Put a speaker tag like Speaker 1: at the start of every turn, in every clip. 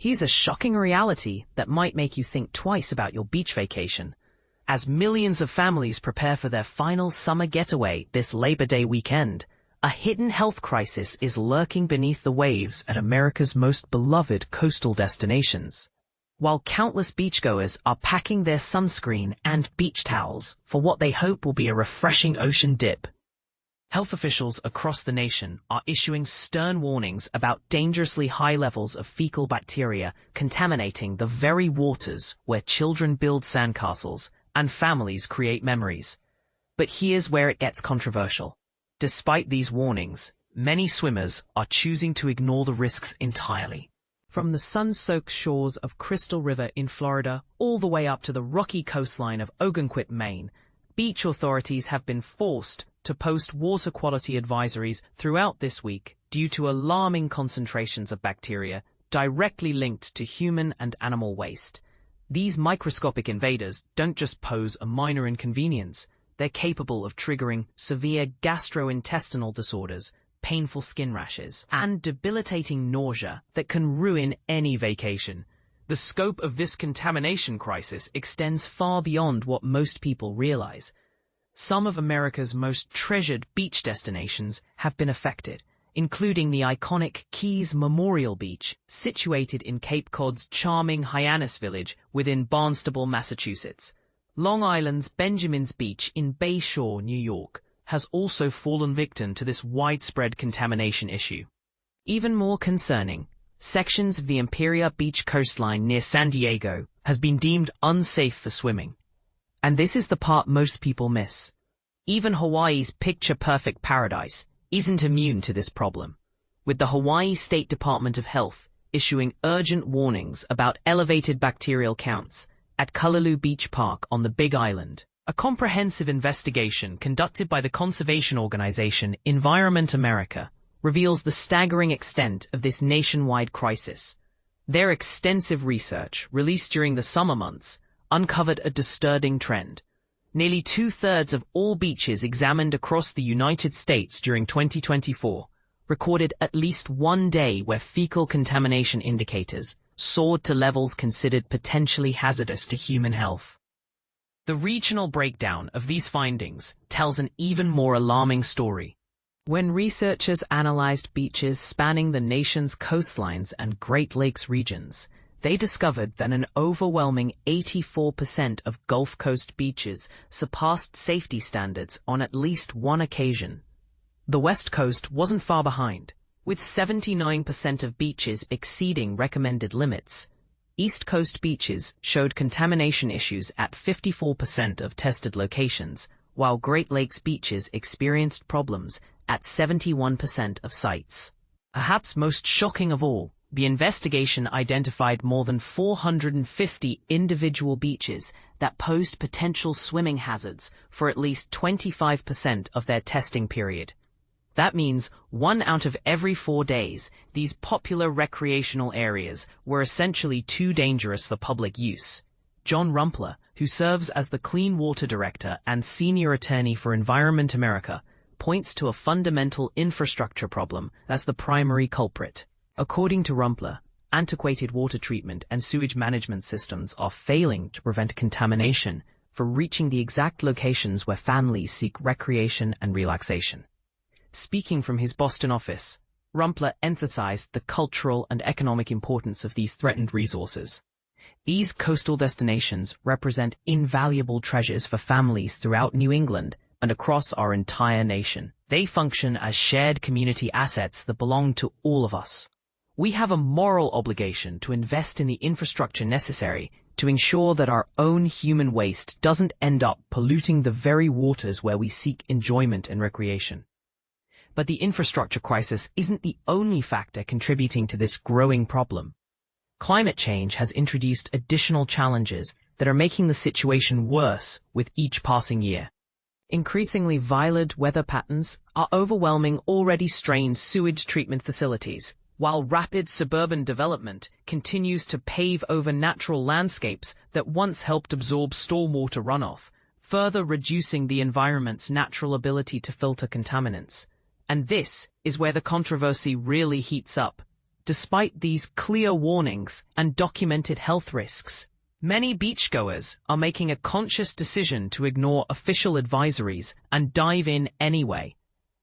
Speaker 1: Here's a shocking reality that might make you think twice about your beach vacation. As millions of families prepare for their final summer getaway this Labor Day weekend, a hidden health crisis is lurking beneath the waves at America's most beloved coastal destinations. While countless beachgoers are packing their sunscreen and beach towels for what they hope will be a refreshing ocean dip, health officials across the nation are issuing stern warnings about dangerously high levels of fecal bacteria contaminating the very waters where children build sandcastles and families create memories. But here's where it gets controversial. Despite these warnings, many swimmers are choosing to ignore the risks entirely. From the sun-soaked shores of Crystal River in Florida all the way up to the rocky coastline of Ogunquit, Maine, beach authorities have been forced to post water quality advisories throughout this week due to alarming concentrations of bacteria directly linked to human and animal waste. These microscopic invaders don't just pose a minor inconvenience, they're capable of triggering severe gastrointestinal disorders, painful skin rashes, and debilitating nausea that can ruin any vacation. The scope of this contamination crisis extends far beyond what most people realize. Some of America's most treasured beach destinations have been affected, including the iconic Keys Memorial Beach, situated in Cape Cod's charming Hyannis Village within Barnstable, Massachusetts. Long Island's Benjamin's Beach in Bay Shore, New York, has also fallen victim to this widespread contamination issue. Even more concerning, sections of the Imperial Beach coastline near San Diego has been deemed unsafe for swimming. And this is the part most people miss. Even Hawaii's picture-perfect paradise isn't immune to this problem, with the Hawaii State Department of Health issuing urgent warnings about elevated bacterial counts at Kalulu Beach Park on the Big Island. A comprehensive investigation conducted by the conservation organization Environment America reveals the staggering extent of this nationwide crisis. Their extensive research, released during the summer months, uncovered a disturbing trend. Nearly 2/3 of all beaches examined across the United States during 2024 recorded at least one day where fecal contamination indicators soared to levels considered potentially hazardous to human health. The regional breakdown of these findings tells an even more alarming story. When researchers analyzed beaches spanning the nation's coastlines and Great Lakes regions, they discovered that an overwhelming 84% of Gulf Coast beaches surpassed safety standards on at least one occasion. The West Coast wasn't far behind, with 79% of beaches exceeding recommended limits. East Coast beaches showed contamination issues at 54% of tested locations, while Great Lakes beaches experienced problems at 71% of sites. Perhaps most shocking of all, the investigation identified more than 450 individual beaches that posed potential swimming hazards for at least 25% of their testing period. That means 1 out of every 4 days, these popular recreational areas were essentially too dangerous for public use. John Rumpler, who serves as the Clean Water Director and Senior Attorney for Environment America, points to a fundamental infrastructure problem as the primary culprit. According to Rumpler, antiquated water treatment and sewage management systems are failing to prevent contamination from reaching the exact locations where families seek recreation and relaxation. Speaking from his Boston office, Rumpler emphasized the cultural and economic importance of these threatened resources. These coastal destinations represent invaluable treasures for families throughout New England and across our entire nation. They function as shared community assets that belong to all of us. We have a moral obligation to invest in the infrastructure necessary to ensure that our own human waste doesn't end up polluting the very waters where we seek enjoyment and recreation. But the infrastructure crisis isn't the only factor contributing to this growing problem. Climate change has introduced additional challenges that are making the situation worse with each passing year. Increasingly violent weather patterns are overwhelming already strained sewage treatment facilities, while rapid suburban development continues to pave over natural landscapes that once helped absorb stormwater runoff, further reducing the environment's natural ability to filter contaminants. And this is where the controversy really heats up. Despite these clear warnings and documented health risks, many beachgoers are making a conscious decision to ignore official advisories and dive in anyway.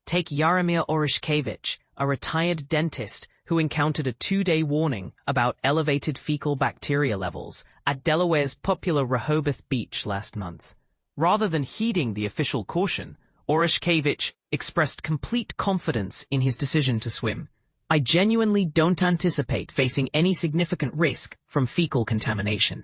Speaker 1: Take Jaromir Orishkevich, a retired dentist who encountered a 2-day warning about elevated fecal bacteria levels at Delaware's popular Rehoboth Beach last month. Rather than heeding the official caution, Orishkevich expressed complete confidence in his decision to swim. "I genuinely don't anticipate facing any significant risk from fecal contamination,"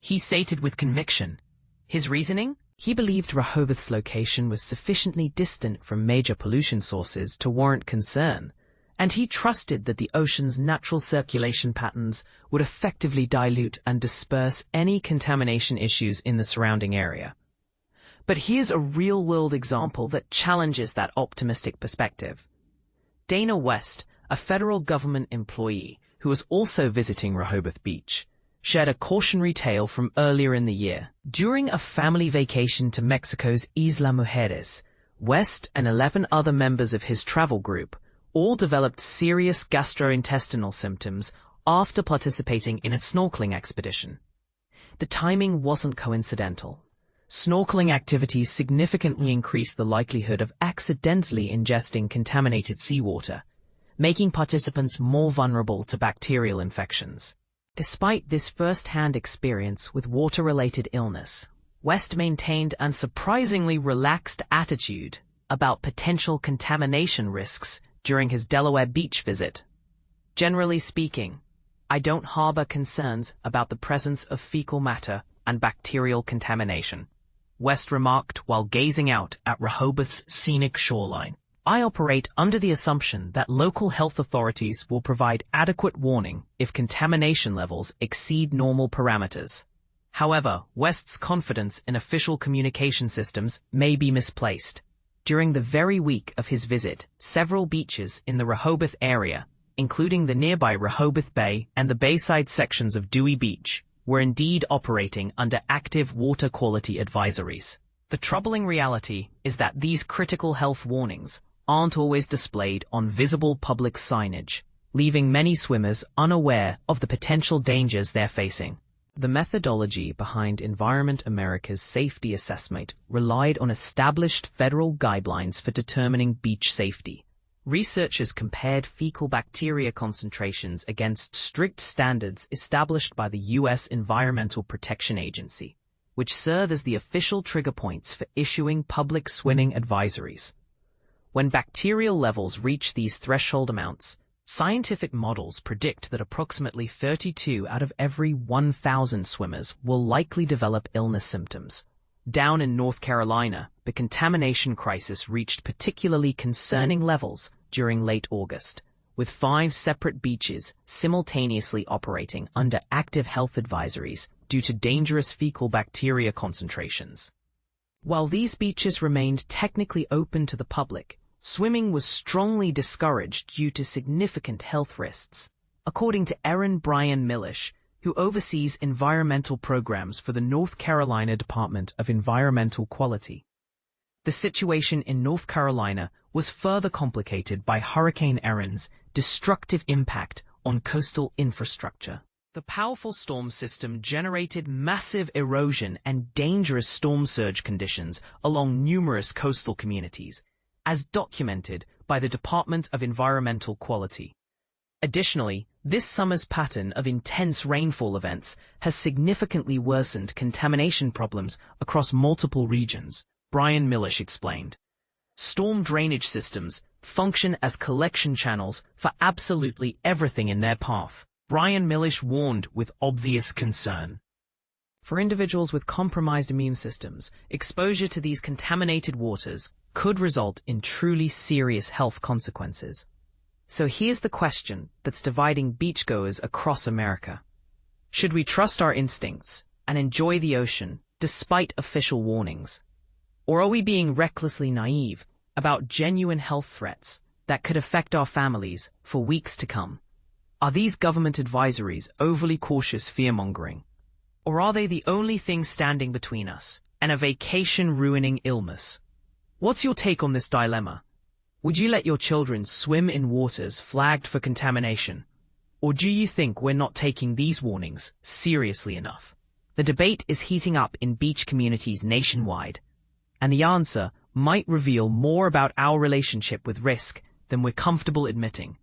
Speaker 1: he stated with conviction. His reasoning? He believed Rehoboth's location was sufficiently distant from major pollution sources to warrant concern, and he trusted that the ocean's natural circulation patterns would effectively dilute and disperse any contamination issues in the surrounding area. But here's a real-world example that challenges that optimistic perspective. Dana West, a federal government employee who was also visiting Rehoboth Beach, shared a cautionary tale from earlier in the year. During a family vacation to Mexico's Isla Mujeres, West and 11 other members of his travel group all developed serious gastrointestinal symptoms after participating in a snorkeling expedition. The timing wasn't coincidental. Snorkeling activities significantly increased the likelihood of accidentally ingesting contaminated seawater, making participants more vulnerable to bacterial infections. Despite this first-hand experience with water-related illness, West maintained an surprisingly relaxed attitude about potential contamination risks during his Delaware Beach visit. "Generally speaking, I don't harbor concerns about the presence of fecal matter and bacterial contamination," West remarked while gazing out at Rehoboth's scenic shoreline. "I operate under the assumption that local health authorities will provide adequate warning if contamination levels exceed normal parameters." However, West's confidence in official communication systems may be misplaced. During the very week of his visit, several beaches in the Rehoboth area, including the nearby Rehoboth Bay and the bayside sections of Dewey Beach, were indeed operating under active water quality advisories. The troubling reality is that these critical health warnings aren't always displayed on visible public signage, leaving many swimmers unaware of the potential dangers they're facing. The methodology behind Environment America's safety assessment relied on established federal guidelines for determining beach safety. Researchers compared fecal bacteria concentrations against strict standards established by the U.S. Environmental Protection Agency, which serve as the official trigger points for issuing public swimming advisories. When bacterial levels reach these threshold amounts, scientific models predict that approximately 32 out of every 1,000 swimmers will likely develop illness symptoms. Down in North Carolina, the contamination crisis reached particularly concerning levels during late August, with 5 separate beaches simultaneously operating under active health advisories due to dangerous fecal bacteria concentrations. While these beaches remained technically open to the public, swimming was strongly discouraged due to significant health risks, according to Erin Bryan Millish, who oversees environmental programs for the North Carolina Department of Environmental Quality. The situation in North Carolina was further complicated by Hurricane Erin's destructive impact on coastal infrastructure. The powerful storm system generated massive erosion and dangerous storm surge conditions along numerous coastal communities, as documented by the Department of Environmental Quality. Additionally, this summer's pattern of intense rainfall events has significantly worsened contamination problems across multiple regions, Bryan Millish explained. Storm drainage systems function as collection channels for absolutely everything in their path, Bryan Millish warned with obvious concern. For individuals with compromised immune systems, exposure to these contaminated waters could result in truly serious health consequences. So here's the question that's dividing beachgoers across America. Should we trust our instincts and enjoy the ocean despite official warnings? Or are we being recklessly naive about genuine health threats that could affect our families for weeks to come? Are these government advisories overly cautious fear-mongering? Or are they the only thing standing between us and a vacation-ruining illness? What's your take on this dilemma? Would you let your children swim in waters flagged for contamination? Or do you think we're not taking these warnings seriously enough? The debate is heating up in beach communities nationwide, and the answer might reveal more about our relationship with risk than we're comfortable admitting.